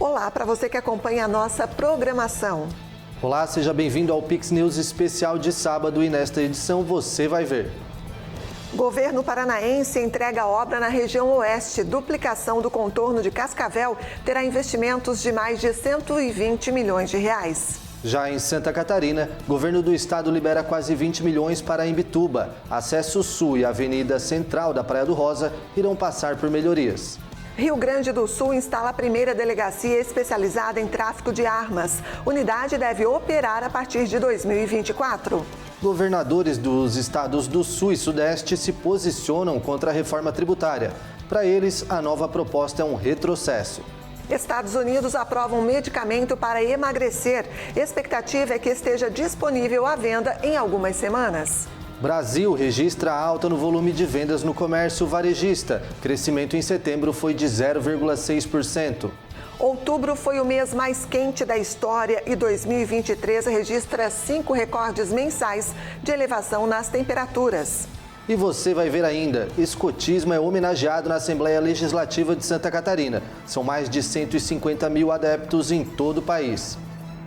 Olá para você que acompanha a nossa programação. Olá, seja bem-vindo ao Pix News especial de sábado e nesta edição você vai ver. Governo paranaense entrega obra na região oeste. Duplicação do contorno de Cascavel terá investimentos de mais de 120 milhões de reais. Já em Santa Catarina, governo do estado libera quase 20 milhões para Imbituba. Acesso Sul e Avenida Central da Praia do Rosa irão passar por melhorias. Rio Grande do Sul instala a primeira delegacia especializada em tráfico de armas. Unidade deve operar a partir de 2024. Governadores dos estados do Sul e Sudeste se posicionam contra a reforma tributária. Para eles, a nova proposta é um retrocesso. Estados Unidos aprovam um medicamento para emagrecer. Expectativa é que esteja disponível à venda em algumas semanas. Brasil registra alta no volume de vendas no comércio varejista. Crescimento em setembro foi de 0,6%. Outubro foi o mês mais quente da história e 2023 registra 5 recordes mensais de elevação nas temperaturas. E você vai ver ainda, escotismo é homenageado na Assembleia Legislativa de Santa Catarina. São mais de 150 mil adeptos em todo o país.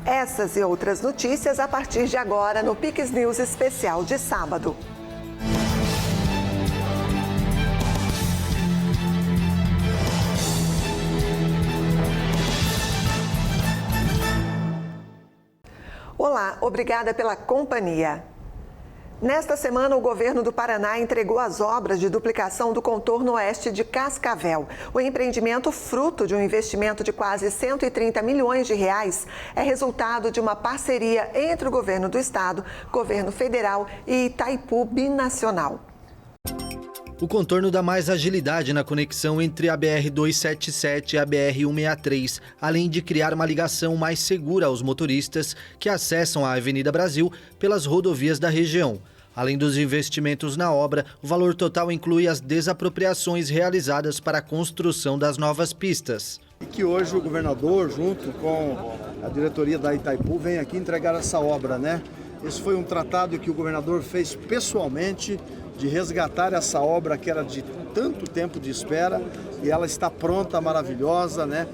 Essas e outras notícias a partir de agora no Pix News especial de sábado. Olá, obrigada pela companhia. Nesta semana, o governo do Paraná entregou as obras de duplicação do contorno oeste de Cascavel. O empreendimento, fruto de um investimento de quase 130 milhões de reais, é resultado de uma parceria entre o governo do estado, governo federal e Itaipu Binacional. O contorno dá mais agilidade na conexão entre a BR-277 e a BR-163, além de criar uma ligação mais segura aos motoristas que acessam a Avenida Brasil pelas rodovias da região. Além dos investimentos na obra, o valor total inclui as desapropriações realizadas para a construção das novas pistas. E que hoje o governador, junto com a diretoria da Itaipu, vem aqui entregar essa obra, né? Esse foi um tratado que o governador fez pessoalmente, de resgatar essa obra que era de tanto tempo de espera, e ela está pronta, maravilhosa, né?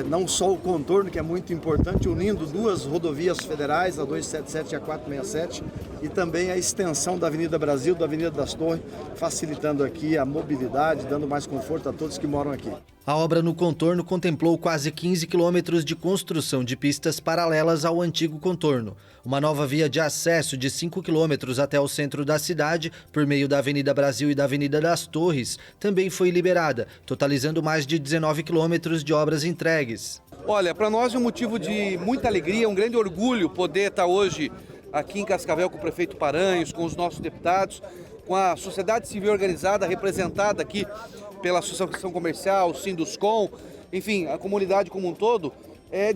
Não só o contorno, que é muito importante, unindo duas rodovias federais, a 277 e a 467, e também a extensão da Avenida Brasil, da Avenida das Torres, facilitando aqui a mobilidade, dando mais conforto a todos que moram aqui. A obra no contorno contemplou quase 15 quilômetros de construção de pistas paralelas ao antigo contorno. Uma nova via de acesso de 5 quilômetros até o centro da cidade, por meio da Avenida Brasil e da Avenida das Torres, também foi liberada, totalizando mais de 19 quilômetros de obras entregues. Olha, para nós é um motivo de muita alegria, um grande orgulho poder estar hoje aqui em Cascavel com o prefeito Paranhos, com os nossos deputados, com a sociedade civil organizada representada aqui pela Associação Comercial, o Sinduscom, enfim, a comunidade como um todo,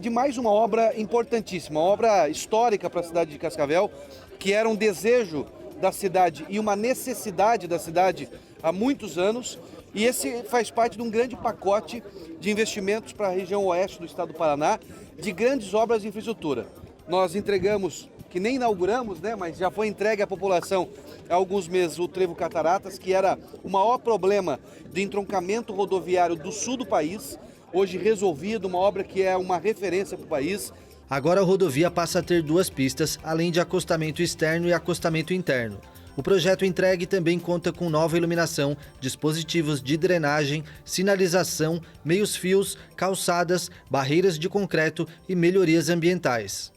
de mais uma obra importantíssima, uma obra histórica para a cidade de Cascavel, que era um desejo da cidade e uma necessidade da cidade há muitos anos, e esse faz parte de um grande pacote de investimentos para a região oeste do estado do Paraná, de grandes obras de infraestrutura. Nós entregamos, que nem inauguramos, né, mas já foi entregue à população há alguns meses, o Trevo Cataratas, que era o maior problema de entroncamento rodoviário do sul do país, hoje resolvido, uma obra que é uma referência para o país. Agora a rodovia passa a ter 2 pistas, além de acostamento externo e acostamento interno. O projeto entregue também conta com nova iluminação, dispositivos de drenagem, sinalização, meios-fios, calçadas, barreiras de concreto e melhorias ambientais.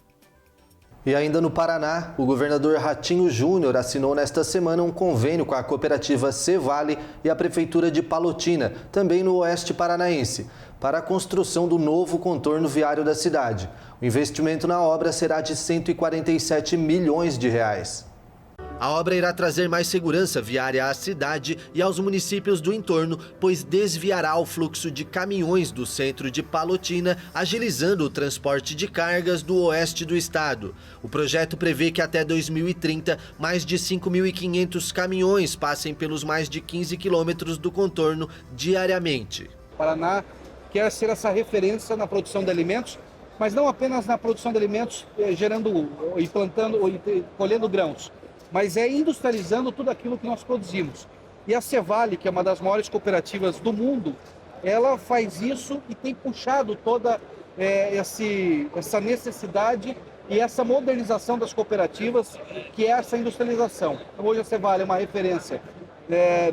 E ainda no Paraná, o governador Ratinho Júnior assinou nesta semana um convênio com a cooperativa Cevale e a prefeitura de Palotina, também no oeste paranaense, para a construção do novo contorno viário da cidade. O investimento na obra será de 147 milhões de reais. A obra irá trazer mais segurança viária à cidade e aos municípios do entorno, pois desviará o fluxo de caminhões do centro de Palotina, agilizando o transporte de cargas do oeste do estado. O projeto prevê que até 2030, mais de 5.500 caminhões passem pelos mais de 15 quilômetros do contorno diariamente. O Paraná quer ser essa referência na produção de alimentos, mas não apenas na produção de alimentos, gerando e plantando e colhendo grãos, mas industrializando tudo aquilo que nós produzimos. E a Cevale, que é uma das maiores cooperativas do mundo, ela faz isso e tem puxado toda essa necessidade e essa modernização das cooperativas, que é essa industrialização. Então, hoje a Cevale é uma referência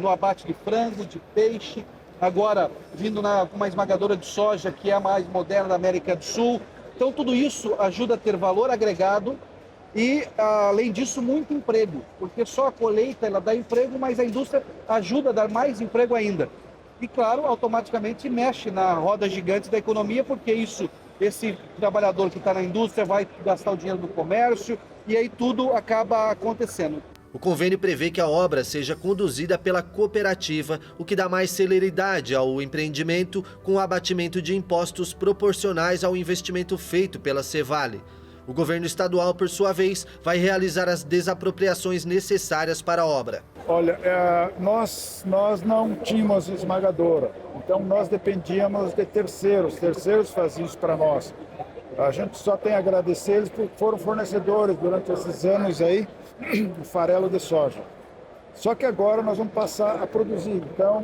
no abate de frango, de peixe, agora vindo com uma esmagadora de soja, que é a mais moderna da América do Sul. Então tudo isso ajuda a ter valor agregado e, além disso, muito emprego, porque só a colheita ela dá emprego, mas a indústria ajuda a dar mais emprego ainda. E, claro, automaticamente mexe na roda gigante da economia, porque esse trabalhador que está na indústria vai gastar o dinheiro do comércio e aí tudo acaba acontecendo. O convênio prevê que a obra seja conduzida pela cooperativa, o que dá mais celeridade ao empreendimento, com o abatimento de impostos proporcionais ao investimento feito pela Cevale. O governo estadual, por sua vez, vai realizar as desapropriações necessárias para a obra. Olha, nós não tínhamos esmagadora, então nós dependíamos de terceiros. Terceiros faziam isso para nós. A gente só tem a agradecer eles porque foram fornecedores durante esses anos aí de farelo de soja. Só que agora nós vamos passar a produzir. Então,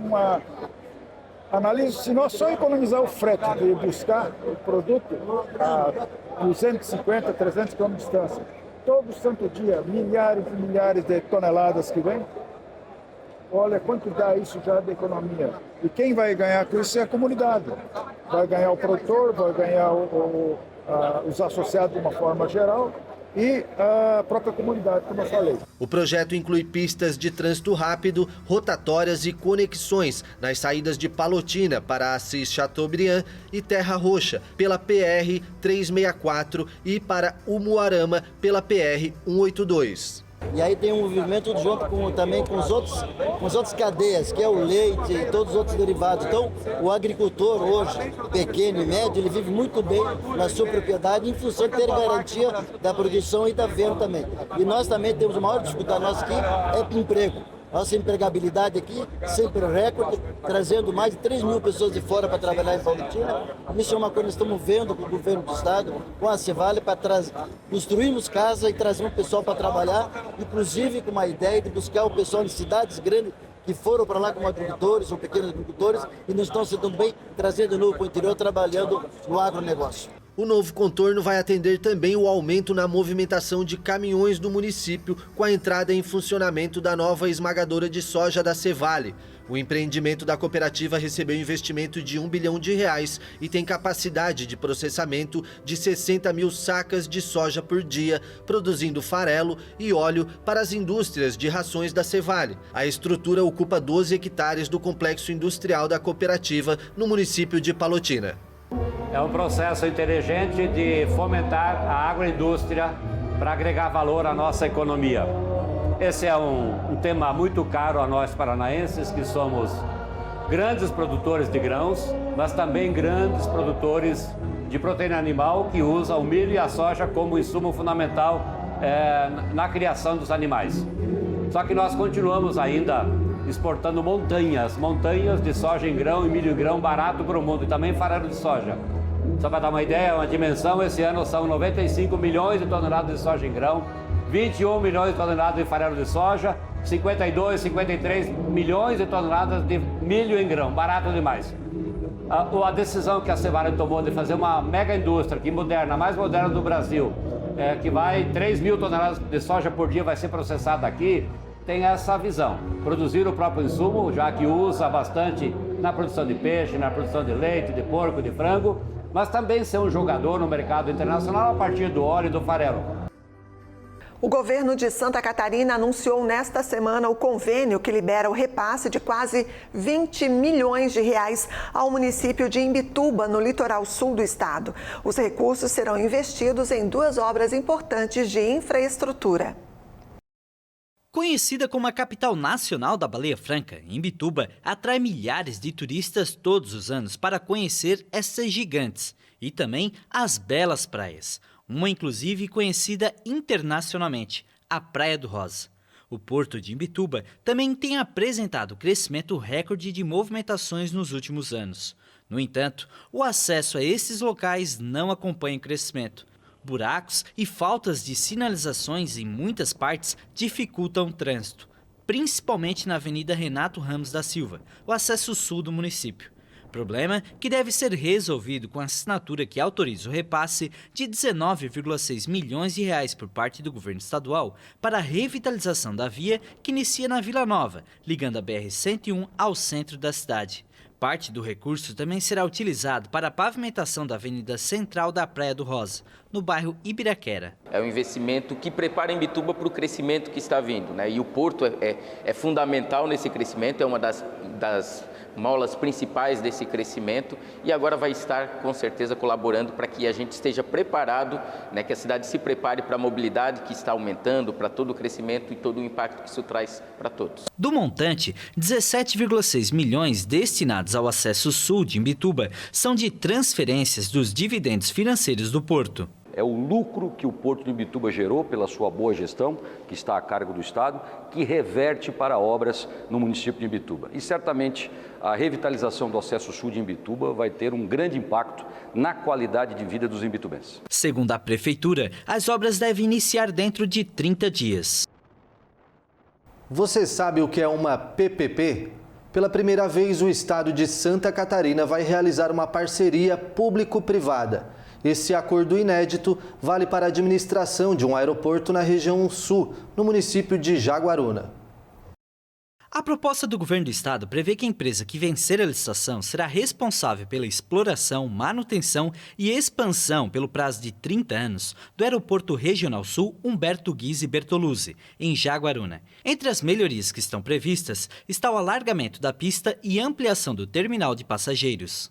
analise, se nós só economizar o frete de buscar o produto a 250, 300 km de distância, todo santo dia, milhares e milhares de toneladas que vem, olha quanto dá isso já de economia. E quem vai ganhar com isso é a comunidade. Vai ganhar o produtor, vai ganhar os associados de uma forma geral e a própria comunidade, como eu falei. O projeto inclui pistas de trânsito rápido, rotatórias e conexões nas saídas de Palotina para Assis Chateaubriand e Terra Roxa pela PR-364 e para Umuarama pela PR-182. E aí tem um movimento junto também com os outros cadeias, que é o leite e todos os outros derivados. Então, o agricultor hoje, pequeno e médio, ele vive muito bem na sua propriedade em função de ter garantia da produção e da venda também. E nós também temos a maior dificuldade nossa aqui, é emprego. Nossa empregabilidade aqui, sempre recorde, trazendo mais de 3 mil pessoas de fora para trabalhar em Palotina. Isso é uma coisa que nós estamos vendo com o governo do estado, com a Cevale, para construirmos casa e trazer um pessoal para trabalhar, inclusive com uma ideia de buscar o pessoal de cidades grandes que foram para lá como agricultores ou pequenos agricultores e não estão se dando bem, trazendo de novo para o interior, trabalhando no agronegócio. O novo contorno vai atender também o aumento na movimentação de caminhões do município com a entrada em funcionamento da nova esmagadora de soja da Cevale. O empreendimento da cooperativa recebeu investimento de R$1 bilhão e tem capacidade de processamento de 60 mil sacas de soja por dia, produzindo farelo e óleo para as indústrias de rações da Cevale. A estrutura ocupa 12 hectares do complexo industrial da cooperativa no município de Palotina. É um processo inteligente de fomentar a agroindústria para agregar valor à nossa economia. Esse é um tema muito caro a nós paranaenses, que somos grandes produtores de grãos, mas também grandes produtores de proteína animal, que usa o milho e a soja como insumo fundamental na criação dos animais. Só que nós continuamos ainda exportando montanhas de soja em grão e milho em grão barato para o mundo, e também farelo de soja. Só para dar uma ideia, uma dimensão, esse ano são 95 milhões de toneladas de soja em grão, 21 milhões de toneladas de farelo de soja, 52, 53 milhões de toneladas de milho em grão, barato demais. A decisão que a Cevale tomou de fazer uma mega indústria a mais moderna do Brasil, que vai 3 mil toneladas de soja por dia vai ser processada aqui, tem essa visão, produzir o próprio insumo, já que usa bastante na produção de peixe, na produção de leite, de porco, de frango, mas também ser um jogador no mercado internacional a partir do óleo e do farelo. O governo de Santa Catarina anunciou nesta semana o convênio que libera o repasse de quase 20 milhões de reais ao município de Imbituba, no litoral sul do estado. Os recursos serão investidos em 2 obras importantes de infraestrutura. Conhecida como a capital nacional da baleia franca, Imbituba atrai milhares de turistas todos os anos para conhecer essas gigantes e também as belas praias. Uma inclusive conhecida internacionalmente, a Praia do Rosa. O porto de Imbituba também tem apresentado crescimento recorde de movimentações nos últimos anos. No entanto, o acesso a esses locais não acompanha o crescimento. Buracos e faltas de sinalizações em muitas partes dificultam o trânsito, principalmente na Avenida Renato Ramos da Silva, o acesso sul do município. Problema que deve ser resolvido com a assinatura que autoriza o repasse de 19,6 milhões de reais por parte do governo estadual para a revitalização da via que inicia na Vila Nova, ligando a BR-101 ao centro da cidade. Parte do recurso também será utilizado para a pavimentação da Avenida Central da Praia do Rosa, no bairro Ibiraquera. É um investimento que prepara Imbituba para o crescimento que está vindo, né? E o porto é fundamental nesse crescimento, é uma das molas principais desse crescimento e agora vai estar com certeza colaborando para que a gente esteja preparado, né, que a cidade se prepare para a mobilidade que está aumentando, para todo o crescimento e todo o impacto que isso traz para todos. Do montante, 17,6 milhões destinados ao acesso sul de Imbituba são de transferências dos dividendos financeiros do porto. É o lucro que o Porto de Imbituba gerou pela sua boa gestão, que está a cargo do Estado, que reverte para obras no município de Imbituba. E certamente a revitalização do acesso sul de Imbituba vai ter um grande impacto na qualidade de vida dos imbitubenses. Segundo a Prefeitura, as obras devem iniciar dentro de 30 dias. Você sabe o que é uma PPP? Pela primeira vez, o estado de Santa Catarina vai realizar uma parceria público-privada. Esse acordo inédito vale para a administração de um aeroporto na região sul, no município de Jaguaruna. A proposta do governo do estado prevê que a empresa que vencer a licitação será responsável pela exploração, manutenção e expansão pelo prazo de 30 anos do Aeroporto Regional Sul Humberto Guise Bertoluzzi, em Jaguaruna. Entre as melhorias que estão previstas está o alargamento da pista e ampliação do terminal de passageiros.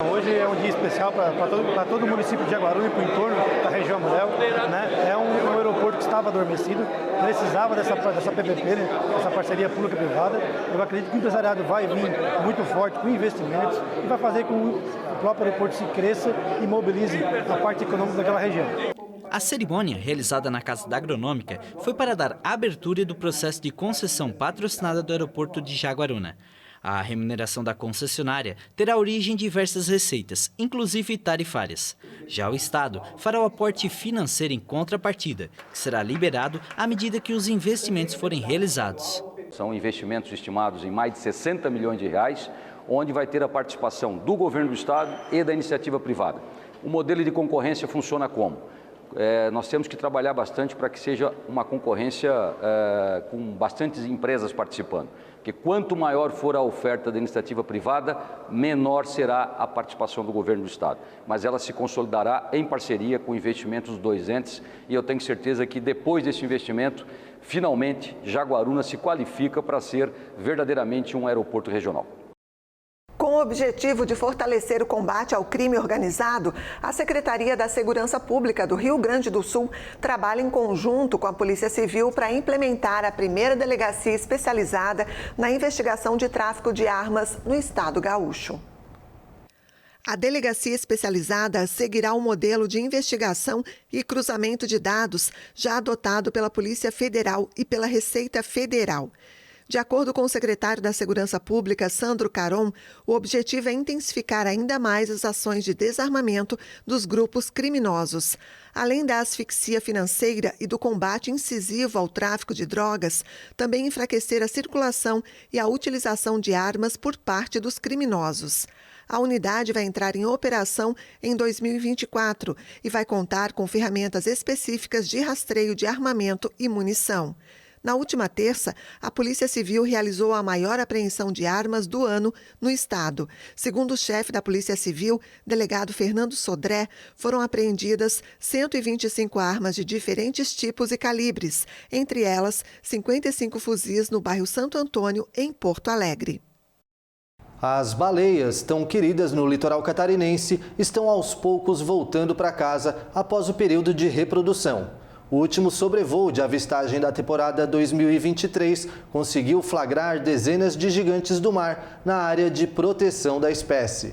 Hoje é um dia especial para todo o município de Jaguaruna e para o entorno da região Murel, né? É um aeroporto que estava adormecido, precisava dessa PPP, né? Essa parceria pública-privada. Eu acredito que o empresariado vai vir muito forte com investimentos e vai fazer com que o próprio aeroporto se cresça e mobilize a parte econômica daquela região. A cerimônia, realizada na Casa da Agronômica, foi para dar abertura do processo de concessão patrocinada do aeroporto de Jaguaruna. A remuneração da concessionária terá origem em diversas receitas, inclusive tarifárias. Já o Estado fará o aporte financeiro em contrapartida, que será liberado à medida que os investimentos forem realizados. São investimentos estimados em mais de 60 milhões de reais, onde vai ter a participação do governo do Estado e da iniciativa privada. O modelo de concorrência funciona como? Nós temos que trabalhar bastante para que seja uma concorrência com bastantes empresas participando. Porque quanto maior for a oferta da iniciativa privada, menor será a participação do governo do Estado. Mas ela se consolidará em parceria com investimentos dos dois entes e eu tenho certeza que depois desse investimento, finalmente, Jaguaruna se qualifica para ser verdadeiramente um aeroporto regional. Com o objetivo de fortalecer o combate ao crime organizado, a Secretaria da Segurança Pública do Rio Grande do Sul trabalha em conjunto com a Polícia Civil para implementar a primeira delegacia especializada na investigação de tráfico de armas no estado gaúcho. A delegacia especializada seguirá o modelo de investigação e cruzamento de dados já adotado pela Polícia Federal e pela Receita Federal. De acordo com o secretário da Segurança Pública, Sandro Caron, o objetivo é intensificar ainda mais as ações de desarmamento dos grupos criminosos. Além da asfixia financeira e do combate incisivo ao tráfico de drogas, também enfraquecer a circulação e a utilização de armas por parte dos criminosos. A unidade vai entrar em operação em 2024 e vai contar com ferramentas específicas de rastreio de armamento e munição. Na última terça, a Polícia Civil realizou a maior apreensão de armas do ano no estado. Segundo o chefe da Polícia Civil, delegado Fernando Sodré, foram apreendidas 125 armas de diferentes tipos e calibres, entre elas 55 fuzis no bairro Santo Antônio, em Porto Alegre. As baleias, tão queridas no litoral catarinense, estão aos poucos voltando para casa após o período de reprodução. O último sobrevoo de avistagem da temporada 2023 conseguiu flagrar dezenas de gigantes do mar na área de proteção da espécie.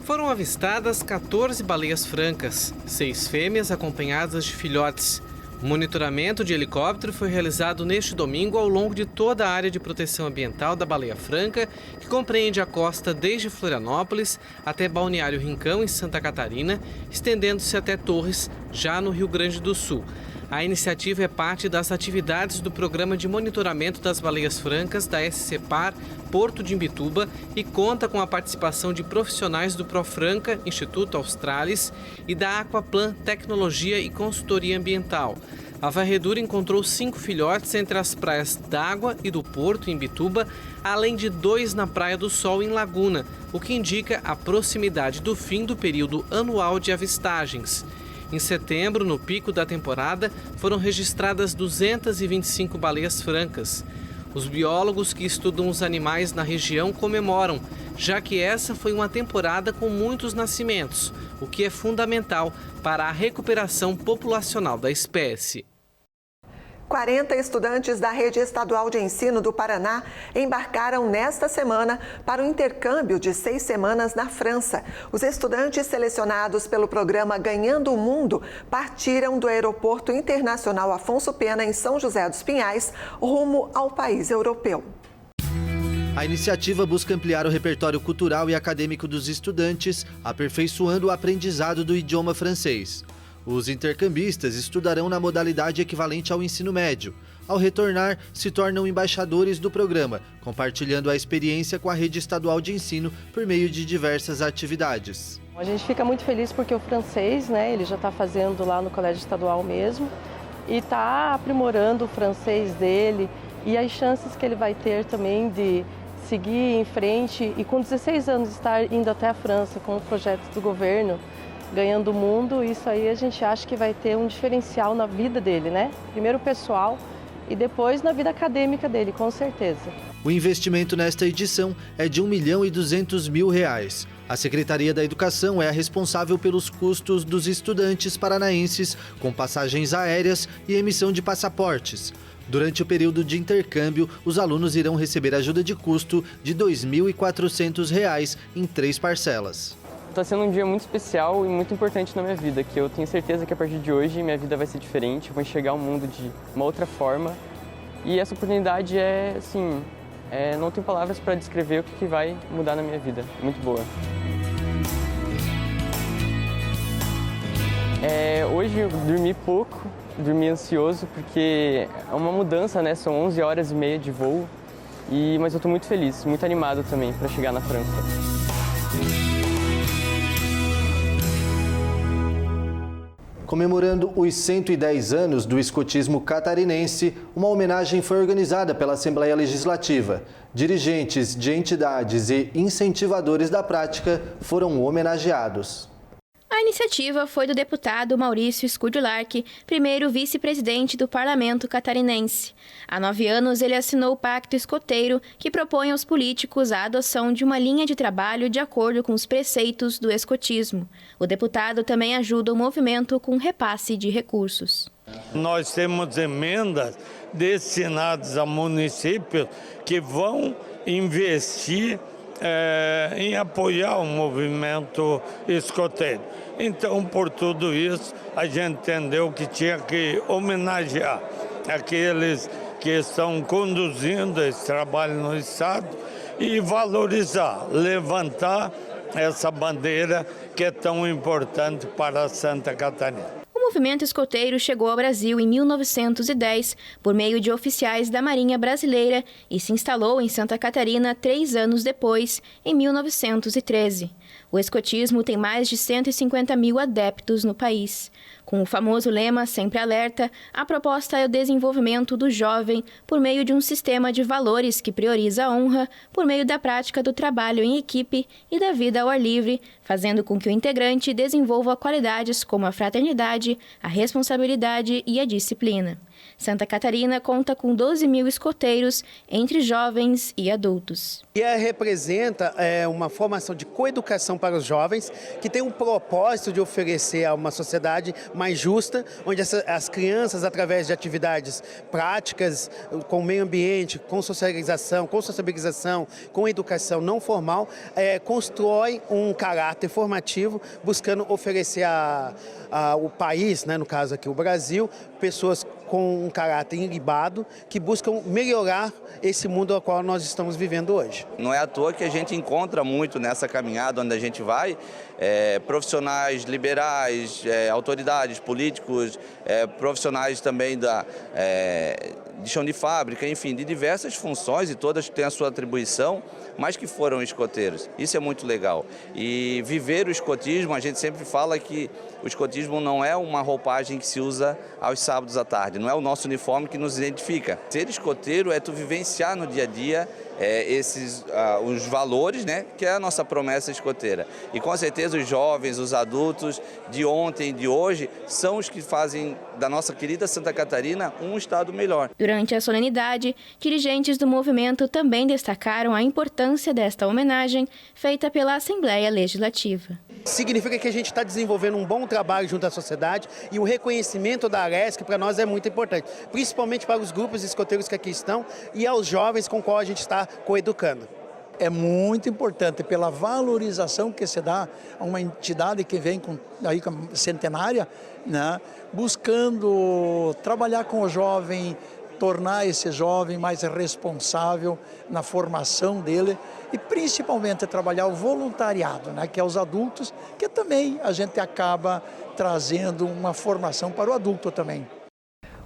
Foram avistadas 14 baleias francas, 6 fêmeas acompanhadas de filhotes. O monitoramento de helicóptero foi realizado neste domingo ao longo de toda a área de proteção ambiental da Baleia Franca, que compreende a costa desde Florianópolis até Balneário Rincão, em Santa Catarina, estendendo-se até Torres, já no Rio Grande do Sul. A iniciativa é parte das atividades do Programa de Monitoramento das Baleias Francas da SCPAR Porto de Imbituba e conta com a participação de profissionais do Profranca, Instituto Australis, e da Aquaplan Tecnologia e Consultoria Ambiental. A varredura encontrou 5 filhotes entre as praias d'Água e do Porto, em Imbituba, além de 2 na Praia do Sol, em Laguna, o que indica a proximidade do fim do período anual de avistagens. Em setembro, no pico da temporada, foram registradas 225 baleias francas. Os biólogos que estudam os animais na região comemoram, já que essa foi uma temporada com muitos nascimentos, o que é fundamental para a recuperação populacional da espécie. 40 estudantes da Rede Estadual de Ensino do Paraná embarcaram nesta semana para o intercâmbio de 6 semanas na França. Os estudantes selecionados pelo programa Ganhando o Mundo partiram do Aeroporto Internacional Afonso Pena, em São José dos Pinhais, rumo ao país europeu. A iniciativa busca ampliar o repertório cultural e acadêmico dos estudantes, aperfeiçoando o aprendizado do idioma francês. Os intercambistas estudarão na modalidade equivalente ao ensino médio. Ao retornar, se tornam embaixadores do programa, compartilhando a experiência com a Rede Estadual de Ensino por meio de diversas atividades. A gente fica muito feliz porque o francês, ele já está fazendo lá no Colégio Estadual mesmo e está aprimorando o francês dele e as chances que ele vai ter também de seguir em frente e com 16 anos estar indo até a França com o projeto do governo, Ganhando o Mundo. Isso aí a gente acha que vai ter um diferencial na vida dele, Primeiro pessoal e depois na vida acadêmica dele, com certeza. O investimento nesta edição é de R$ 1.200.000. A Secretaria da Educação é a responsável pelos custos dos estudantes paranaenses, com passagens aéreas e emissão de passaportes. Durante o período de intercâmbio, os alunos irão receber ajuda de custo de R$ 2.400 em 3 parcelas. Está sendo um dia muito especial e muito importante na minha vida, que eu tenho certeza que a partir de hoje minha vida vai ser diferente, eu vou enxergar o mundo de uma outra forma. E essa oportunidade não tem palavras para descrever o que vai mudar na minha vida. Muito boa. Hoje eu dormi pouco, dormi ansioso, porque é uma mudança, São 11 horas e meia de voo, mas eu estou muito feliz, muito animado também para chegar na França. Comemorando os 110 anos do escotismo catarinense, uma homenagem foi organizada pela Assembleia Legislativa. Dirigentes de entidades e incentivadores da prática foram homenageados. A iniciativa foi do deputado Maurício Scudlark, primeiro vice-presidente do Parlamento catarinense. Há 9 anos, ele assinou o Pacto Escoteiro, que propõe aos políticos a adoção de uma linha de trabalho de acordo com os preceitos do escotismo. O deputado também ajuda o movimento com repasse de recursos. Nós temos emendas destinadas a municípios que vão investir em apoiar o movimento escoteiro. Então, por tudo isso, a gente entendeu que tinha que homenagear aqueles que estão conduzindo esse trabalho no Estado e valorizar, levantar essa bandeira que é tão importante para Santa Catarina. O movimento escoteiro chegou ao Brasil em 1910 por meio de oficiais da Marinha Brasileira e se instalou em Santa Catarina 3 anos depois, em 1913. O escotismo tem mais de 150 mil adeptos no país. Com o famoso lema Sempre Alerta, a proposta é o desenvolvimento do jovem por meio de um sistema de valores que prioriza a honra por meio da prática do trabalho em equipe e da vida ao ar livre, fazendo com que o integrante desenvolva qualidades como a fraternidade, a responsabilidade e a disciplina. Santa Catarina conta com 12 mil escoteiros entre jovens e adultos. E representa uma formação de coeducação para os jovens, que tem um propósito de oferecer a uma sociedade mais justa, onde as crianças, através de atividades práticas, com o meio ambiente, com socialização, com educação não formal, constrói um caráter formativo, buscando oferecer ao país, no caso aqui o Brasil, pessoas com um caráter ilibado, que buscam melhorar esse mundo ao qual nós estamos vivendo hoje. Não é à toa que a gente encontra muito nessa caminhada onde a gente vai, profissionais liberais, autoridades, políticos, profissionais também de chão de fábrica, enfim, de diversas funções, e todas têm a sua atribuição, mas que foram escoteiros. Isso é muito legal. E viver o escotismo, a gente sempre fala que o escotismo não é uma roupagem que se usa aos sábados à tarde, não é o nosso uniforme que nos identifica. Ser escoteiro é tu vivenciar no dia a dia os valores, né, que é a nossa promessa escoteira. E com certeza os jovens, os adultos de ontem e de hoje são os que fazem da nossa querida Santa Catarina um estado melhor. Durante a solenidade, dirigentes do movimento também destacaram a importância desta homenagem feita pela Assembleia Legislativa. Significa que a gente está desenvolvendo um bom trabalho junto à sociedade, e o reconhecimento da Aresc para nós é muito importante, principalmente para os grupos escoteiros que aqui estão e aos jovens com qual a gente está coeducando. É muito importante pela valorização que se dá a uma entidade que vem com centenária, né, buscando trabalhar com o jovem, tornar esse jovem mais responsável na formação dele e principalmente trabalhar o voluntariado, né, que é os adultos, que também a gente acaba trazendo uma formação para o adulto também.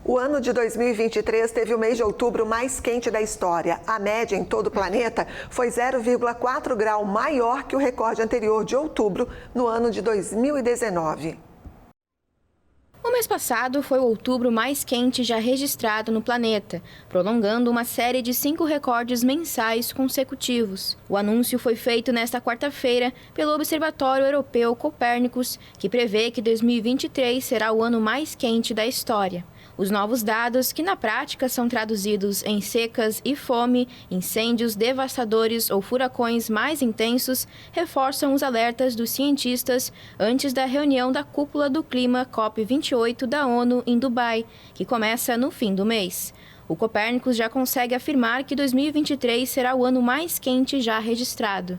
O ano de 2023 teve o mês de outubro mais quente da história. A média em todo o planeta foi 0,4 grau maior que o recorde anterior de outubro no ano de 2019. O mês passado foi o outubro mais quente já registrado no planeta, prolongando uma série de 5 recordes mensais consecutivos. O anúncio foi feito nesta quarta-feira pelo Observatório Europeu Copérnicos, que prevê que 2023 será o ano mais quente da história. Os novos dados, que na prática são traduzidos em secas e fome, incêndios devastadores ou furacões mais intensos, reforçam os alertas dos cientistas antes da reunião da Cúpula do Clima COP28 da ONU em Dubai, que começa no fim do mês. O Copérnicos já consegue afirmar que 2023 será o ano mais quente já registrado.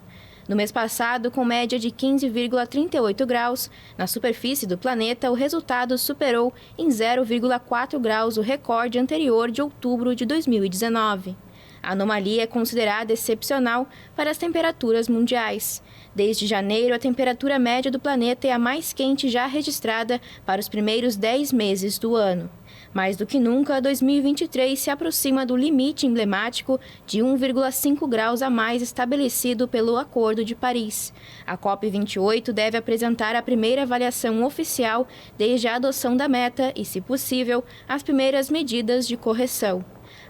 No mês passado, com média de 15,38 graus, na superfície do planeta, o resultado superou em 0,4 graus o recorde anterior de outubro de 2019. A anomalia é considerada excepcional para as temperaturas mundiais. Desde janeiro, a temperatura média do planeta é a mais quente já registrada para os primeiros 10 meses do ano. Mais do que nunca, 2023 se aproxima do limite emblemático de 1,5 graus a mais estabelecido pelo Acordo de Paris. A COP28 deve apresentar a primeira avaliação oficial desde a adoção da meta e, se possível, as primeiras medidas de correção.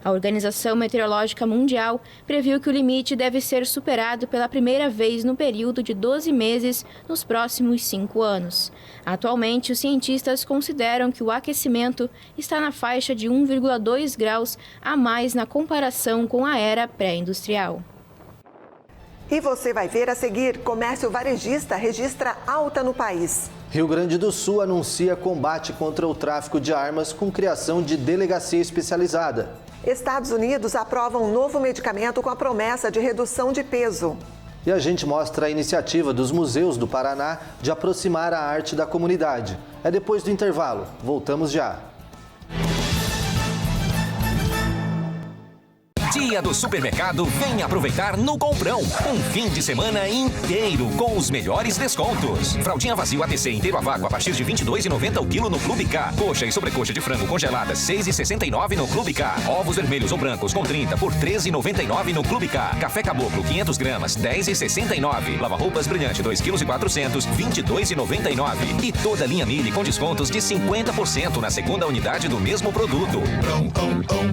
A Organização Meteorológica Mundial previu que o limite deve ser superado pela primeira vez no período de 12 meses nos próximos 5 anos. Atualmente, os cientistas consideram que o aquecimento está na faixa de 1,2 graus a mais na comparação com a era pré-industrial. E você vai ver a seguir: comércio varejista registra alta no país. Rio Grande do Sul anuncia combate contra o tráfico de armas com criação de delegacia especializada. Estados Unidos aprovam um novo medicamento com a promessa de redução de peso. E a gente mostra a iniciativa dos museus do Paraná de aproximar a arte da comunidade. É depois do intervalo. Voltamos já. Dia do Supermercado, vem aproveitar no Comprão. Um fim de semana inteiro com os melhores descontos. Fraldinha vazio ATC inteiro a vácuo a partir de R$ 22,90 o quilo no Clube K. Coxa e sobrecoxa de frango congelada R$ 6,69 no Clube K. Ovos vermelhos ou brancos com 30 por R$ 13,99 no Clube K. Café Caboclo 500 gramas R$ 10,69. Lava-roupas brilhante 2,4 kg R$ 22,99. E toda a linha Mille com descontos de 50% na segunda unidade do mesmo produto.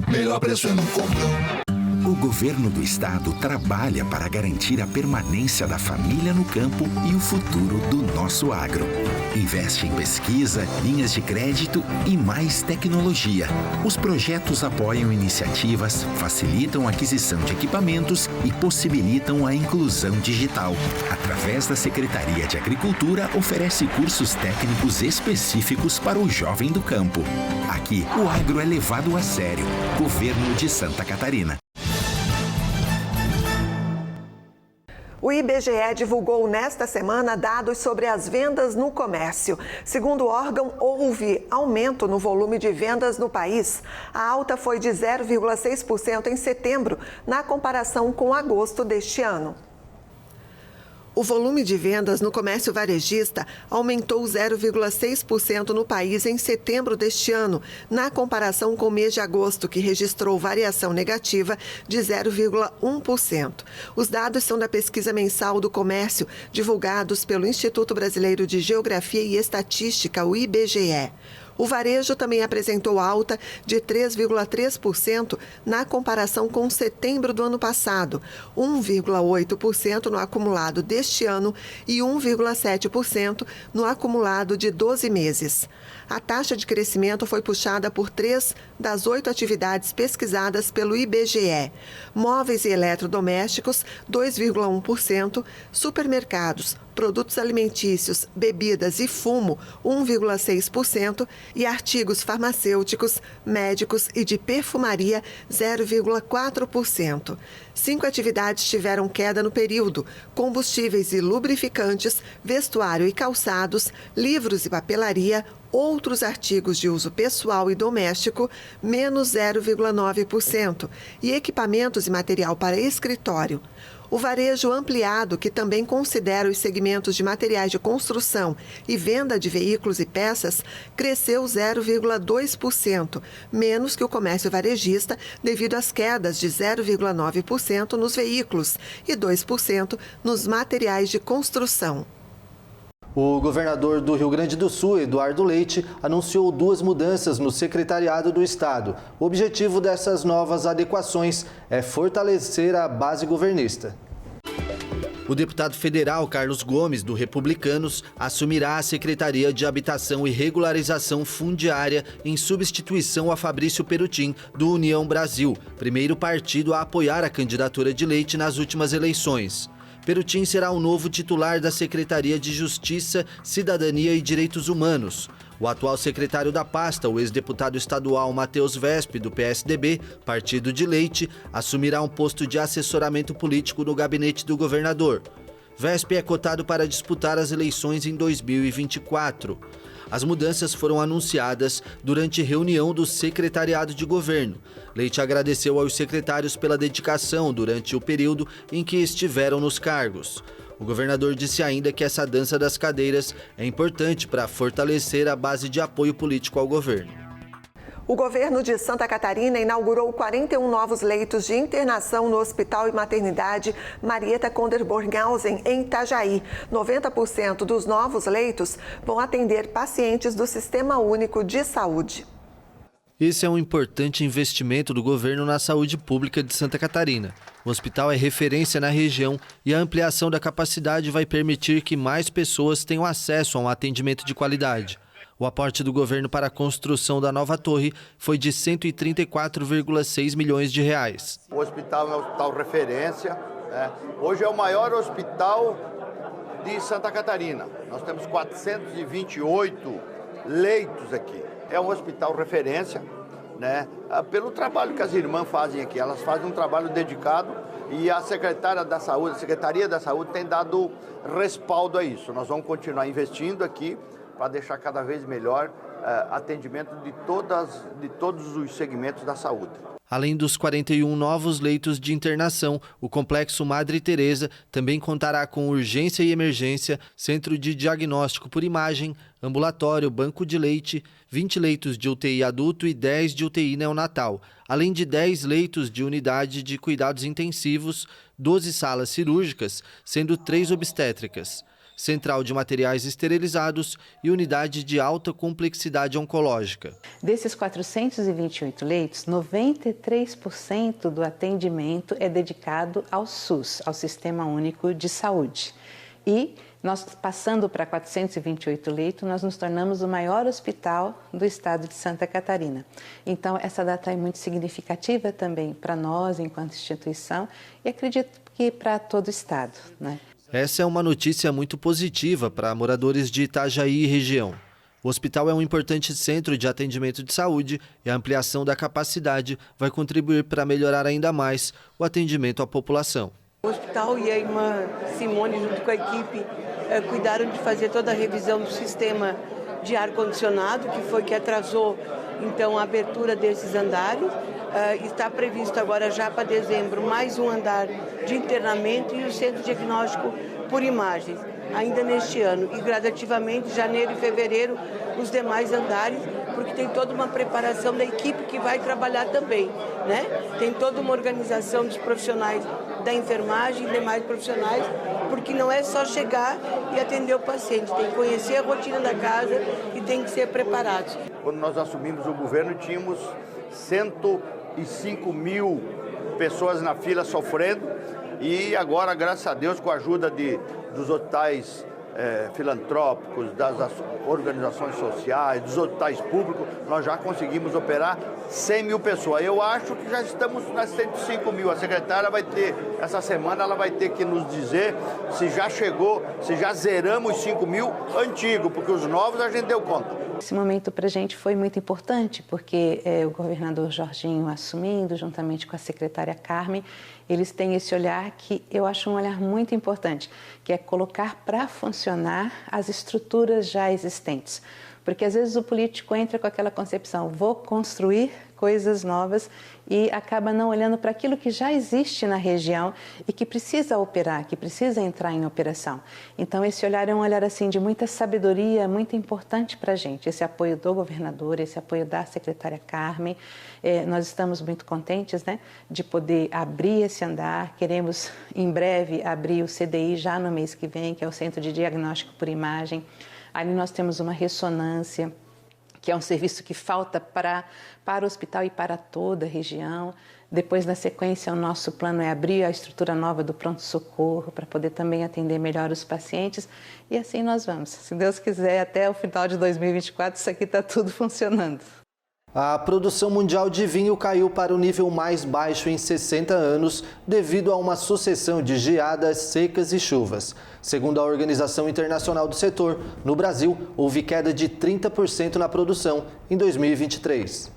Melhor preço é no Comprão. O governo do estado trabalha para garantir a permanência da família no campo e o futuro do nosso agro. Investe em pesquisa, linhas de crédito e mais tecnologia. Os projetos apoiam iniciativas, facilitam a aquisição de equipamentos e possibilitam a inclusão digital. Através da Secretaria de Agricultura, oferece cursos técnicos específicos para o jovem do campo. Aqui, o agro é levado a sério. Governo de Santa Catarina. O IBGE divulgou nesta semana dados sobre as vendas no comércio. Segundo o órgão, houve aumento no volume de vendas no país. A alta foi de 0,6% em setembro, na comparação com agosto deste ano. O volume de vendas no comércio varejista aumentou 0,6% no país em setembro deste ano, na comparação com o mês de agosto, que registrou variação negativa de 0,1%. Os dados são da pesquisa mensal do comércio, divulgados pelo Instituto Brasileiro de Geografia e Estatística, o IBGE. O varejo também apresentou alta de 3,3% na comparação com setembro do ano passado, 1,8% no acumulado deste ano e 1,7% no acumulado de 12 meses. A taxa de crescimento foi puxada por 3 das 8 atividades pesquisadas pelo IBGE. Móveis e eletrodomésticos, 2,1%, supermercados, produtos alimentícios, bebidas e fumo, 1,6%, e artigos farmacêuticos, médicos e de perfumaria, 0,4%. 5 atividades tiveram queda no período: combustíveis e lubrificantes, vestuário e calçados, livros e papelaria, outros artigos de uso pessoal e doméstico, menos 0,9%, e equipamentos e material para escritório. O varejo ampliado, que também considera os segmentos de materiais de construção e venda de veículos e peças, cresceu 0,2%, menos que o comércio varejista, devido às quedas de 0,9% nos veículos e 2% nos materiais de construção. O governador do Rio Grande do Sul, Eduardo Leite, anunciou 2 mudanças no secretariado do Estado. O objetivo dessas novas adequações é fortalecer a base governista. O deputado federal Carlos Gomes, do Republicanos, assumirá a Secretaria de Habitação e Regularização Fundiária em substituição a Fabrício Perutim, do União Brasil, primeiro partido a apoiar a candidatura de Leite nas últimas eleições. Perutim será o novo titular da Secretaria de Justiça, Cidadania e Direitos Humanos. O atual secretário da pasta, o ex-deputado estadual Matheus Vesp, do PSDB, partido de Leite, assumirá um posto de assessoramento político no gabinete do governador. Vesp é cotado para disputar as eleições em 2024. As mudanças foram anunciadas durante reunião do secretariado de governo. Leite agradeceu aos secretários pela dedicação durante o período em que estiveram nos cargos. O governador disse ainda que essa dança das cadeiras é importante para fortalecer a base de apoio político ao governo. O governo de Santa Catarina inaugurou 41 novos leitos de internação no Hospital e Maternidade Marieta Conder Bornhausen, em Itajaí. 90% dos novos leitos vão atender pacientes do Sistema Único de Saúde. Esse é um importante investimento do governo na saúde pública de Santa Catarina. O hospital é referência na região e a ampliação da capacidade vai permitir que mais pessoas tenham acesso a um atendimento de qualidade. O aporte do governo para a construção da nova torre foi de 134,6 milhões de reais. O hospital é um hospital referência, né? Hoje é o maior hospital de Santa Catarina. Nós temos 428 leitos aqui. É um hospital referência, né? Pelo trabalho que as irmãs fazem aqui. Elas fazem um trabalho dedicado e a Secretaria da Saúde tem dado respaldo a isso. Nós vamos continuar investindo aqui para deixar cada vez melhor atendimento de todos os segmentos da saúde. Além dos 41 novos leitos de internação, o Complexo Madre Teresa também contará com urgência e emergência, centro de diagnóstico por imagem, ambulatório, banco de leite, 20 leitos de UTI adulto e 10 de UTI neonatal, além de 10 leitos de unidade de cuidados intensivos, 12 salas cirúrgicas, sendo 3 obstétricas, central de materiais esterilizados e unidade de alta complexidade oncológica. Desses 428 leitos, 93% do atendimento é dedicado ao SUS, ao Sistema Único de Saúde. E nós, passando para 428 leitos, nós nos tornamos o maior hospital do estado de Santa Catarina. Então, essa data é muito significativa também para nós, enquanto instituição, e acredito que para todo o estado, né? Essa é uma notícia muito positiva para moradores de Itajaí e região. O hospital é um importante centro de atendimento de saúde e a ampliação da capacidade vai contribuir para melhorar ainda mais o atendimento à população. O hospital e a irmã Simone, junto com a equipe, cuidaram de fazer toda a revisão do sistema de ar-condicionado, que foi que atrasou, então, a abertura desses andares. Está previsto agora já para dezembro mais um andar de internamento e o centro diagnóstico por imagens, ainda neste ano. E gradativamente, janeiro e fevereiro, os demais andares, porque tem toda uma preparação da equipe que vai trabalhar também, né? Tem toda uma organização dos profissionais da enfermagem e demais profissionais, porque não é só chegar e atender o paciente, tem que conhecer a rotina da casa e tem que ser preparados. Quando nós assumimos o governo, tínhamos 105 mil pessoas na fila sofrendo e agora, graças a Deus, com a ajuda dos hospitais filantrópicos, das organizações sociais, dos hospitais públicos, nós já conseguimos operar 100 mil pessoas. Eu acho que já estamos nas 105 mil. A secretária vai ter, essa semana, ela vai ter que nos dizer se já chegou, se já zeramos 5 mil antigos, porque os novos a gente deu conta. Esse momento para a gente foi muito importante, porque o governador Jorginho assumindo, juntamente com a secretária Carmen, eles têm esse olhar que eu acho um olhar muito importante, que é colocar para funcionar as estruturas já existentes. Porque às vezes o político entra com aquela concepção, vou construir coisas novas e acaba não olhando para aquilo que já existe na região e que precisa operar, que precisa entrar em operação. Então esse olhar é um olhar assim de muita sabedoria, muito importante para a gente. Esse apoio do governador, esse apoio da secretária Carmen. Nós estamos muito contentes, né, de poder abrir esse andar. Queremos em breve abrir o CDI já no mês que vem, que é o Centro de Diagnóstico por Imagem. Ali nós temos uma ressonância, que é um serviço que falta para o hospital e para toda a região. Depois, na sequência, o nosso plano é abrir a estrutura nova do pronto-socorro para poder também atender melhor os pacientes. E assim nós vamos. Se Deus quiser, até o final de 2024, isso aqui está tudo funcionando. A produção mundial de vinho caiu para o nível mais baixo em 60 anos devido a uma sucessão de geadas, secas e chuvas. Segundo a Organização Internacional do Setor, no Brasil, houve queda de 30% na produção em 2023.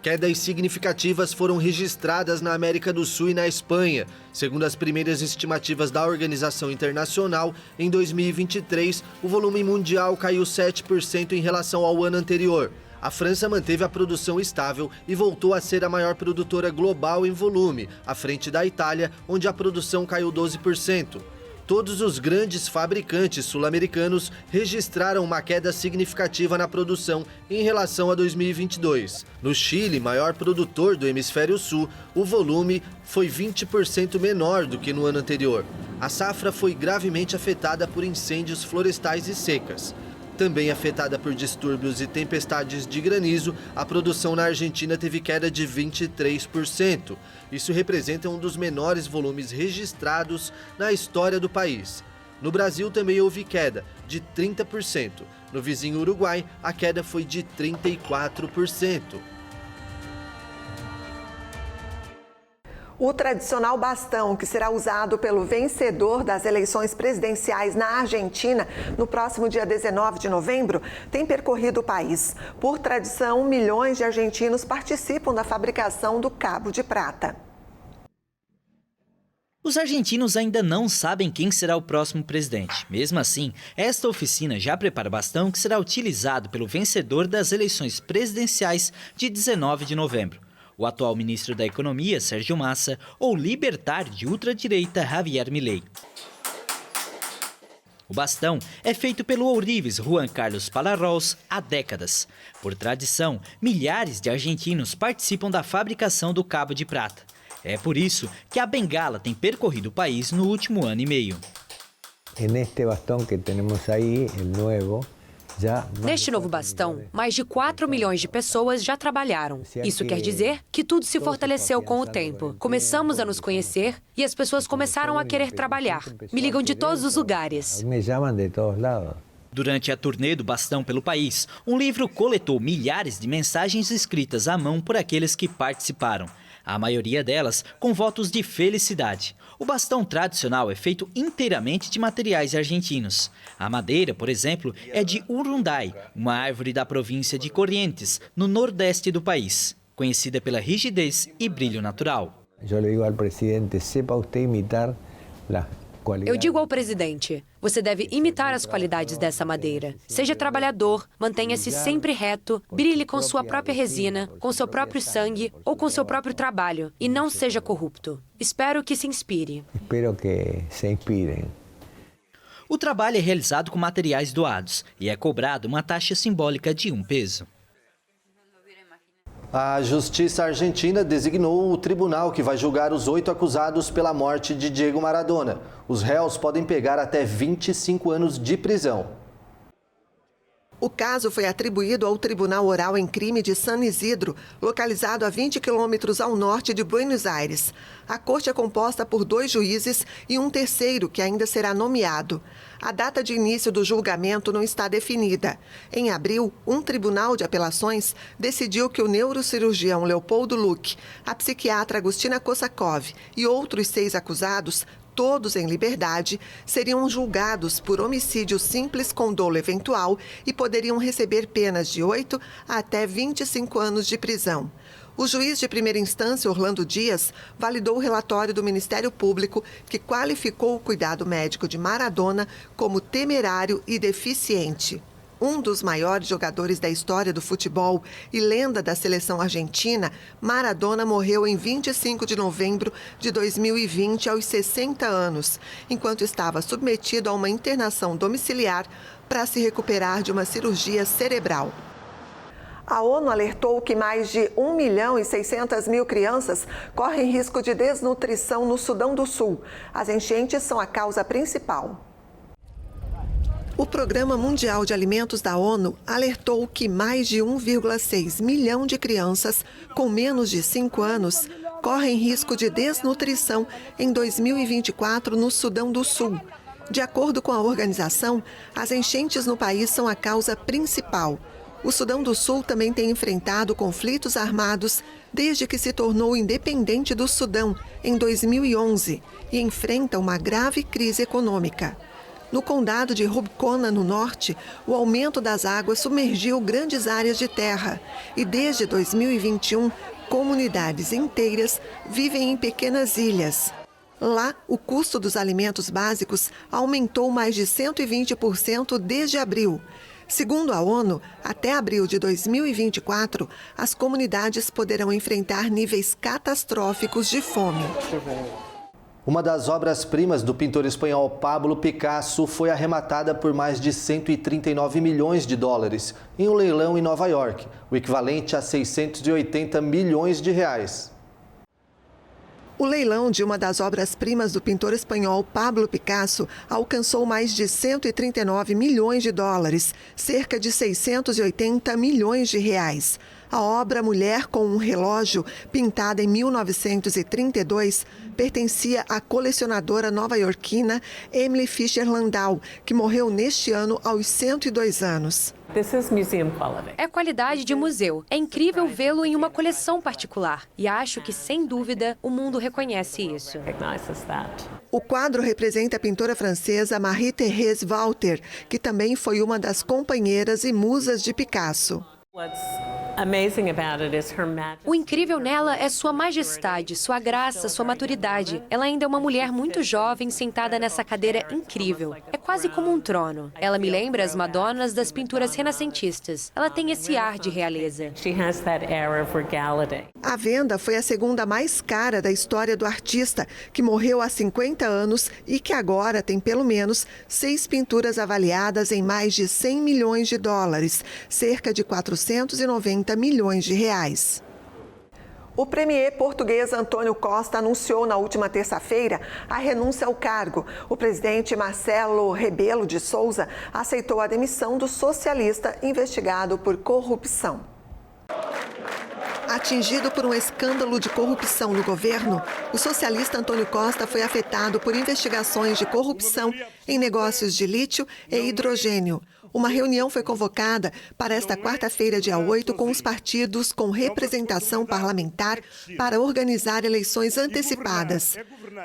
Quedas significativas foram registradas na América do Sul e na Espanha. Segundo as primeiras estimativas da Organização Internacional, em 2023, o volume mundial caiu 7% em relação ao ano anterior. A França manteve a produção estável e voltou a ser a maior produtora global em volume, à frente da Itália, onde a produção caiu 12%. Todos os grandes fabricantes sul-americanos registraram uma queda significativa na produção em relação a 2022. No Chile, maior produtor do Hemisfério Sul, o volume foi 20% menor do que no ano anterior. A safra foi gravemente afetada por incêndios florestais e secas. Também afetada por distúrbios e tempestades de granizo, a produção na Argentina teve queda de 23%. Isso representa um dos menores volumes registrados na história do país. No Brasil também houve queda de 30%. No vizinho Uruguai, a queda foi de 34%. O tradicional bastão, que será usado pelo vencedor das eleições presidenciais na Argentina no próximo dia 19 de novembro, tem percorrido o país. Por tradição, milhões de argentinos participam da fabricação do Cabo de Prata. Os argentinos ainda não sabem quem será o próximo presidente. Mesmo assim, esta oficina já prepara o bastão que será utilizado pelo vencedor das eleições presidenciais de 19 de novembro. O atual ministro da Economia, Sérgio Massa, ou libertário de ultradireita, Javier Milei. O bastão é feito pelo ourives Juan Carlos Palarroz há décadas. Por tradição, milhares de argentinos participam da fabricação do Cabo de Prata. É por isso que a bengala tem percorrido o país no último ano e meio. Neste bastão que temos aí, o novo. Neste novo bastão, mais de 4 milhões de pessoas já trabalharam. Isso quer dizer que tudo se fortaleceu com o tempo. Começamos a nos conhecer e as pessoas começaram a querer trabalhar. Me ligam de todos os lugares. Me chamam de todos lados. Durante a turnê do bastão pelo país, um livro coletou milhares de mensagens escritas à mão por aqueles que participaram. A maioria delas com votos de felicidade. O bastão tradicional é feito inteiramente de materiais argentinos. A madeira, por exemplo, é de urunday, uma árvore da província de Corrientes, no nordeste do país, conhecida pela rigidez e brilho natural. Eu digo ao presidente, você deve imitar as qualidades dessa madeira. Seja trabalhador, mantenha-se sempre reto, brilhe com sua própria resina, com seu próprio sangue ou com seu próprio trabalho e não seja corrupto. Espero que se inspire. Espero que se inspirem. O trabalho é realizado com materiais doados e é cobrado uma taxa simbólica de 1 peso. A Justiça Argentina designou o tribunal que vai julgar os 8 acusados pela morte de Diego Maradona. Os réus podem pegar até 25 anos de prisão. O caso foi atribuído ao Tribunal Oral em Crime de San Isidro, localizado a 20 quilômetros ao norte de Buenos Aires. A corte é composta por 2 juízes e um terceiro, que ainda será nomeado. A data de início do julgamento não está definida. Em abril, um tribunal de apelações decidiu que o neurocirurgião Leopoldo Luque, a psiquiatra Agustina Kossakov e outros 6 acusados, todos em liberdade, seriam julgados por homicídio simples com dolo eventual e poderiam receber penas de 8 a até 25 anos de prisão. O juiz de primeira instância, Orlando Dias, validou o relatório do Ministério Público, que qualificou o cuidado médico de Maradona como temerário e deficiente. Um dos maiores jogadores da história do futebol e lenda da seleção argentina, Maradona morreu em 25 de novembro de 2020, aos 60 anos, enquanto estava submetido a uma internação domiciliar para se recuperar de uma cirurgia cerebral. A ONU alertou que mais de 1.600.000 crianças correm risco de desnutrição no Sudão do Sul. As enchentes são a causa principal. O Programa Mundial de Alimentos da ONU alertou que mais de 1,6 milhão de crianças com menos de 5 anos correm risco de desnutrição em 2024 no Sudão do Sul. De acordo com a organização, as enchentes no país são a causa principal. O Sudão do Sul também tem enfrentado conflitos armados desde que se tornou independente do Sudão, em 2011, e enfrenta uma grave crise econômica. No condado de Rubicona, no norte, o aumento das águas submergiu grandes áreas de terra e, desde 2021, comunidades inteiras vivem em pequenas ilhas. Lá, o custo dos alimentos básicos aumentou mais de 120% desde abril. Segundo a ONU, até abril de 2024, as comunidades poderão enfrentar níveis catastróficos de fome. Uma das obras-primas do pintor espanhol Pablo Picasso foi arrematada por mais de 139 milhões de dólares em um leilão em Nova York, o equivalente a 680 milhões de reais. O leilão de uma das obras-primas do pintor espanhol Pablo Picasso alcançou mais de 139 milhões de dólares, cerca de 680 milhões de reais. A obra Mulher com um Relógio, pintada em 1932, pertencia à colecionadora nova-iorquina Emily Fisher Landau, que morreu neste ano aos 102 anos. É qualidade de museu. É incrível vê-lo em uma coleção particular. E acho que, sem dúvida, o mundo reconhece isso. O quadro representa a pintora francesa Marie-Thérèse Walter, que também foi uma das companheiras e musas de Picasso. O incrível nela é sua majestade, sua graça, sua maturidade. Ela ainda é uma mulher muito jovem sentada nessa cadeira incrível. É quase como um trono. Ela me lembra as Madonas das pinturas renascentistas. Ela tem esse ar de realeza. A venda foi a segunda mais cara da história do artista, que morreu há 50 anos e que agora tem pelo menos 6 pinturas avaliadas em mais de 100 milhões de dólares, cerca de 490 milhões de reais. O premier português António Costa anunciou na última terça-feira a renúncia ao cargo. O presidente Marcelo Rebelo de Sousa aceitou a demissão do socialista investigado por corrupção. Atingido por um escândalo de corrupção no governo, o socialista Antônio Costa foi afetado por investigações de corrupção em negócios de lítio e hidrogênio. Uma reunião foi convocada para esta quarta-feira, dia 8, com os partidos com representação parlamentar para organizar eleições antecipadas.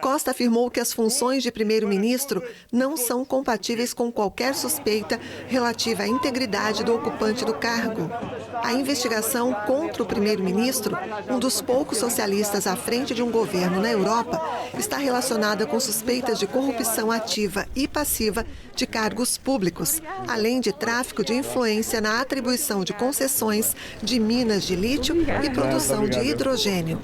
Costa afirmou que as funções de primeiro-ministro não são compatíveis com qualquer suspeita relativa à integridade do ocupante do cargo. A investigação contra o primeiro-ministro, um dos poucos socialistas à frente de um governo na Europa, está relacionada com suspeitas de corrupção ativa e passiva de cargos públicos, além de tráfico de influência na atribuição de concessões de minas de lítio e produção de hidrogênio.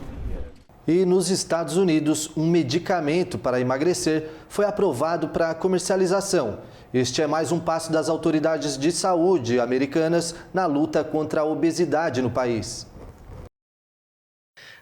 E nos Estados Unidos, um medicamento para emagrecer foi aprovado para comercialização. Este é mais um passo das autoridades de saúde americanas na luta contra a obesidade no país.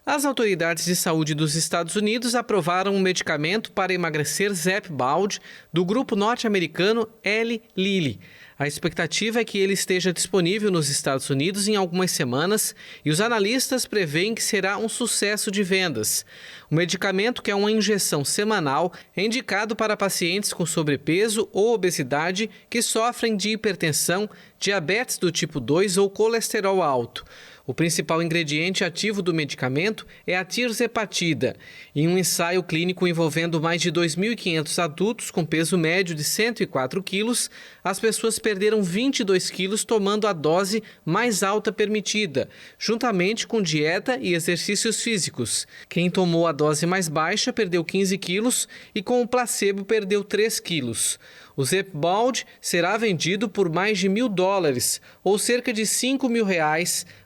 As autoridades de saúde dos Estados Unidos aprovaram um medicamento para emagrecer Zepbound do grupo norte-americano Eli Lilly. A expectativa é que ele esteja disponível nos Estados Unidos em algumas semanas e os analistas preveem que será um sucesso de vendas. O medicamento, que é uma injeção semanal, é indicado para pacientes com sobrepeso ou obesidade que sofrem de hipertensão, diabetes do tipo 2 ou colesterol alto. O principal ingrediente ativo do medicamento é a tirzepatida. Em um ensaio clínico envolvendo mais de 2.500 adultos com peso médio de 104 quilos, as pessoas perderam 22 quilos tomando a dose mais alta permitida, juntamente com dieta e exercícios físicos. Quem tomou a dose mais baixa perdeu 15 quilos e com o placebo perdeu 3 quilos. O Zepbound será vendido por mais de $1.000, ou cerca de R$5 mil,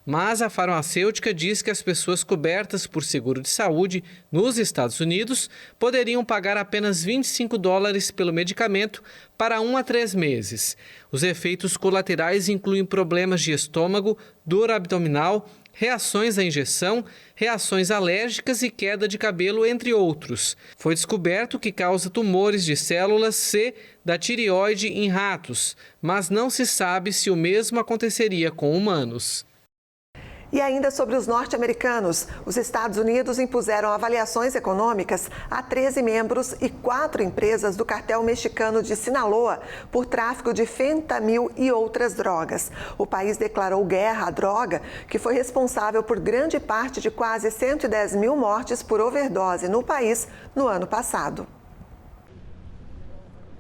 mas a farmacêutica diz que as pessoas cobertas por seguro de saúde nos Estados Unidos poderiam pagar apenas $25 pelo medicamento para 1 a 3 meses. Os efeitos colaterais incluem problemas de estômago, dor abdominal, reações à injeção, reações alérgicas e queda de cabelo, entre outros. Foi descoberto que causa tumores de células C da tireoide em ratos, mas não se sabe se o mesmo aconteceria com humanos. E ainda sobre os norte-americanos, os Estados Unidos impuseram avaliações econômicas a 13 membros e 4 empresas do cartel mexicano de Sinaloa por tráfico de fentanil e outras drogas. O país declarou guerra à droga, que foi responsável por grande parte de quase 110 mil mortes por overdose no país no ano passado.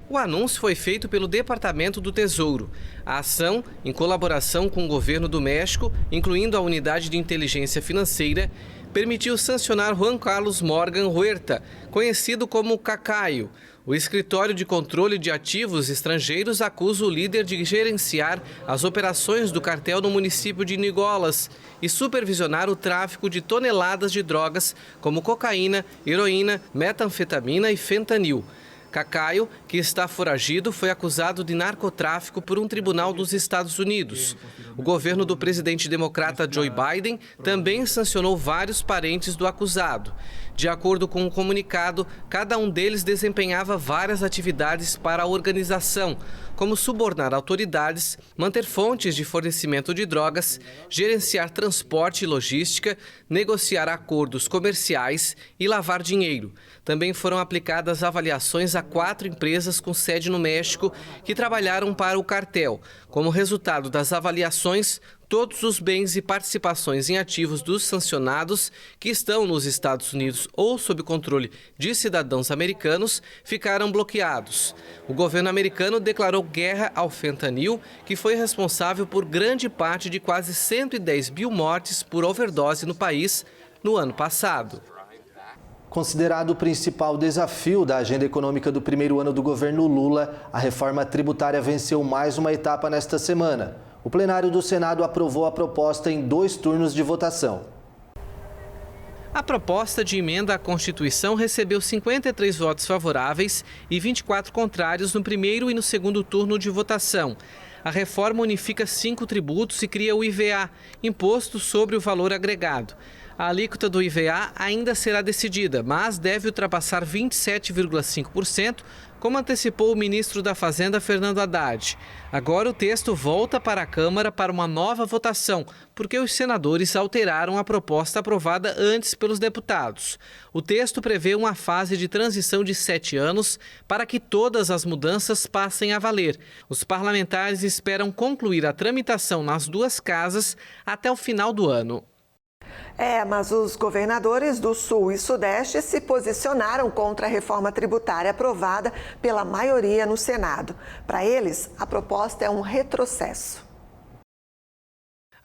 O anúncio foi feito pelo Departamento do Tesouro. A ação, em colaboração com o governo do México, incluindo a Unidade de Inteligência Financeira, permitiu sancionar Juan Carlos Morgan Huerta, conhecido como Cacaio. O escritório de controle de ativos estrangeiros acusa o líder de gerenciar as operações do cartel no município de Niguelas e supervisionar o tráfico de toneladas de drogas como cocaína, heroína, metanfetamina e fentanil. Cacaio, que está foragido, foi acusado de narcotráfico por um tribunal dos Estados Unidos. O governo do presidente democrata Joe Biden também sancionou vários parentes do acusado. De acordo com um comunicado, cada um deles desempenhava várias atividades para a organização, como subornar autoridades, manter fontes de fornecimento de drogas, gerenciar transporte e logística, negociar acordos comerciais e lavar dinheiro. Também foram aplicadas avaliações a 4 empresas com sede no México que trabalharam para o cartel. Como resultado das avaliações, todos os bens e participações em ativos dos sancionados que estão nos Estados Unidos ou sob controle de cidadãos americanos ficaram bloqueados. O governo americano declarou guerra ao fentanil, que foi responsável por grande parte de quase 110 mil mortes por overdose no país no ano passado. Considerado o principal desafio da agenda econômica do primeiro ano do governo Lula, a reforma tributária venceu mais uma etapa nesta semana. O plenário do Senado aprovou a proposta em 2 turnos de votação. A proposta de emenda à Constituição recebeu 53 votos favoráveis e 24 contrários no primeiro e no segundo turno de votação. A reforma unifica 5 tributos e cria o IVA, Imposto sobre o Valor Agregado. A alíquota do IVA ainda será decidida, mas deve ultrapassar 27,5%, como antecipou o ministro da Fazenda, Fernando Haddad. Agora o texto volta para a Câmara para uma nova votação, porque os senadores alteraram a proposta aprovada antes pelos deputados. O texto prevê uma fase de transição de 7 anos para que todas as mudanças passem a valer. Os parlamentares esperam concluir a tramitação nas duas casas até o final do ano. Mas os governadores do Sul e Sudeste se posicionaram contra a reforma tributária aprovada pela maioria no Senado. Para eles, a proposta é um retrocesso.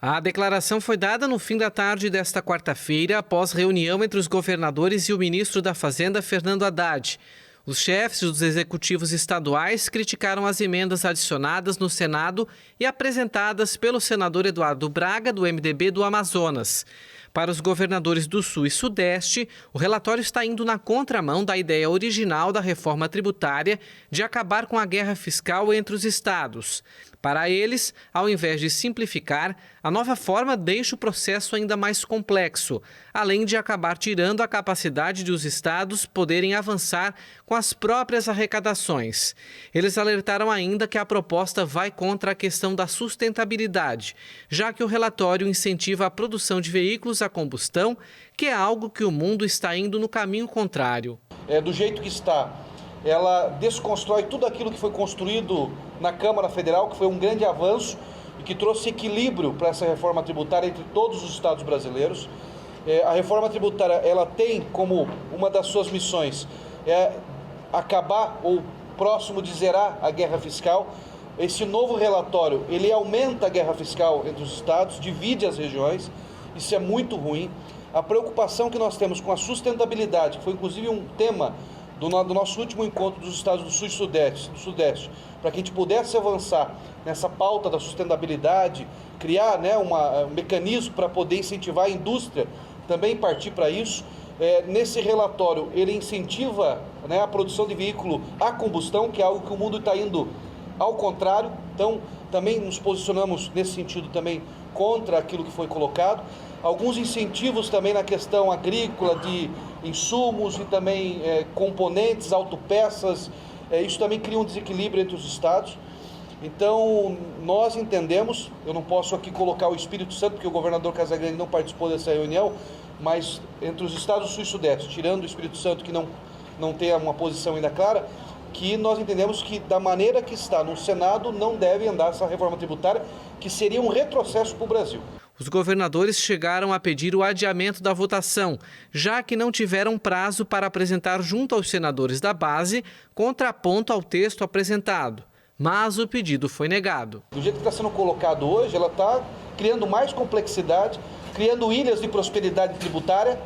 A declaração foi dada no fim da tarde desta quarta-feira, após reunião entre os governadores e o ministro da Fazenda, Fernando Haddad. Os chefes dos executivos estaduais criticaram as emendas adicionadas no Senado e apresentadas pelo senador Eduardo Braga, do MDB do Amazonas. Para os governadores do Sul e Sudeste, o relatório está indo na contramão da ideia original da reforma tributária de acabar com a guerra fiscal entre os estados. Para eles, ao invés de simplificar, a nova forma deixa o processo ainda mais complexo, além de acabar tirando a capacidade de os estados poderem avançar com as próprias arrecadações. Eles alertaram ainda que a proposta vai contra a questão da sustentabilidade, já que o relatório incentiva a produção de veículos a combustão, que é algo que o mundo está indo no caminho contrário. Do jeito que está, ela desconstrói tudo aquilo que foi construído na Câmara Federal, que foi um grande avanço e que trouxe equilíbrio para essa reforma tributária entre todos os estados brasileiros. A reforma tributária, ela tem como uma das suas missões acabar ou próximo de zerar a guerra fiscal. Esse novo relatório, ele aumenta a guerra fiscal entre os estados, divide as regiões, isso é muito ruim. A preocupação que nós temos com a sustentabilidade, que foi inclusive um tema do nosso último encontro dos estados do Sul e Sudeste, para que a gente pudesse avançar nessa pauta da sustentabilidade, criar um mecanismo para poder incentivar a indústria, também partir para isso. Nesse relatório, ele incentiva a produção de veículo a combustão, que é algo que o mundo está indo ao contrário. Então, também nos posicionamos nesse sentido também contra aquilo que foi colocado. Alguns incentivos também na questão agrícola de insumos e também componentes, autopeças, isso também cria um desequilíbrio entre os estados. Então, nós entendemos, eu não posso aqui colocar o Espírito Santo, porque o governador Casagrande não participou dessa reunião, mas entre os estados do Sul e Sudeste, tirando o Espírito Santo, que não tem uma posição ainda clara, que nós entendemos que da maneira que está no Senado não deve andar essa reforma tributária, que seria um retrocesso para o Brasil. Os governadores chegaram a pedir o adiamento da votação, já que não tiveram prazo para apresentar junto aos senadores da base contraponto ao texto apresentado. Mas o pedido foi negado. Do jeito que está sendo colocado hoje, ela está criando mais complexidade, criando ilhas de prosperidade tributária,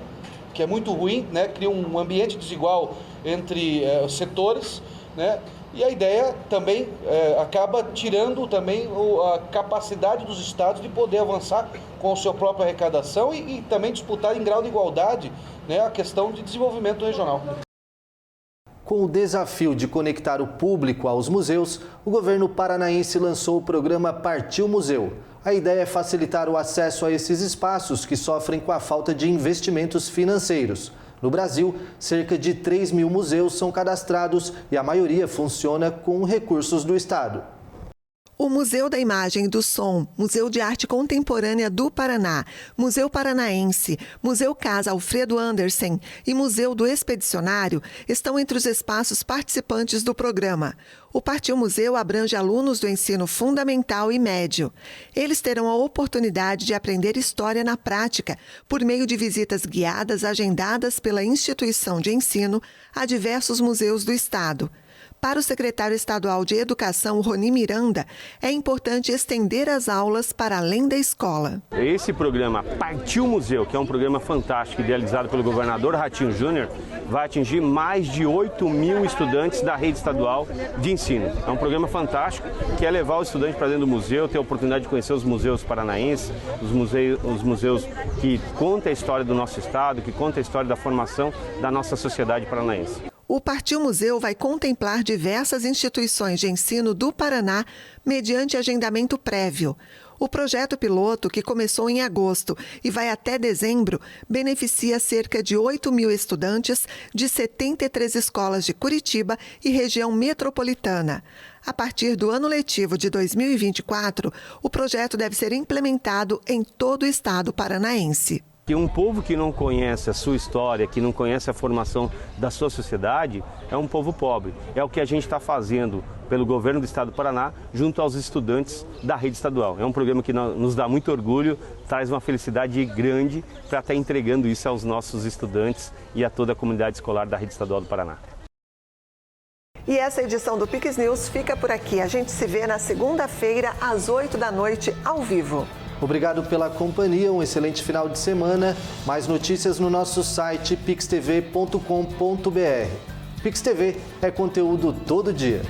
que é muito ruim, cria um ambiente desigual entre os setores, e a ideia também acaba tirando também a capacidade dos estados de poder avançar com a sua própria arrecadação e também disputar em grau de igualdade a questão de desenvolvimento regional. Com o desafio de conectar o público aos museus, o governo paranaense lançou o programa Partiu Museu. A ideia é facilitar o acesso a esses espaços que sofrem com a falta de investimentos financeiros. No Brasil, cerca de 3 mil museus são cadastrados e a maioria funciona com recursos do Estado. O Museu da Imagem e do Som, Museu de Arte Contemporânea do Paraná, Museu Paranaense, Museu Casa Alfredo Andersen e Museu do Expedicionário estão entre os espaços participantes do programa. O Partiu Museu abrange alunos do ensino fundamental e médio. Eles terão a oportunidade de aprender história na prática, por meio de visitas guiadas agendadas pela instituição de ensino a diversos museus do Estado. Para o secretário estadual de Educação, Roni Miranda, é importante estender as aulas para além da escola. Esse programa Partiu Museu, que é um programa fantástico, idealizado pelo governador Ratinho Júnior, vai atingir mais de 8 mil estudantes da rede estadual de ensino. É um programa fantástico, que é levar os estudantes para dentro do museu, ter a oportunidade de conhecer os museus paranaenses, os museus que contam a história do nosso estado, que contam a história da formação da nossa sociedade paranaense. O o Partiu Museu vai contemplar diversas instituições de ensino do Paraná mediante agendamento prévio. O projeto piloto, que começou em agosto e vai até dezembro, beneficia cerca de 8 mil estudantes de 73 escolas de Curitiba e região metropolitana. A partir do ano letivo de 2024, o projeto deve ser implementado em todo o estado paranaense. Que um povo que não conhece a sua história, que não conhece a formação da sua sociedade, é um povo pobre. É o que a gente está fazendo pelo governo do estado do Paraná, junto aos estudantes da rede estadual. É um programa que nos dá muito orgulho, traz uma felicidade grande para estar entregando isso aos nossos estudantes e a toda a comunidade escolar da rede estadual do Paraná. E essa edição do Pix News fica por aqui. A gente se vê na segunda-feira, às 8 da noite, ao vivo. Obrigado pela companhia, um excelente final de semana. Mais notícias no nosso site pixtv.com.br. Pix TV é conteúdo todo dia.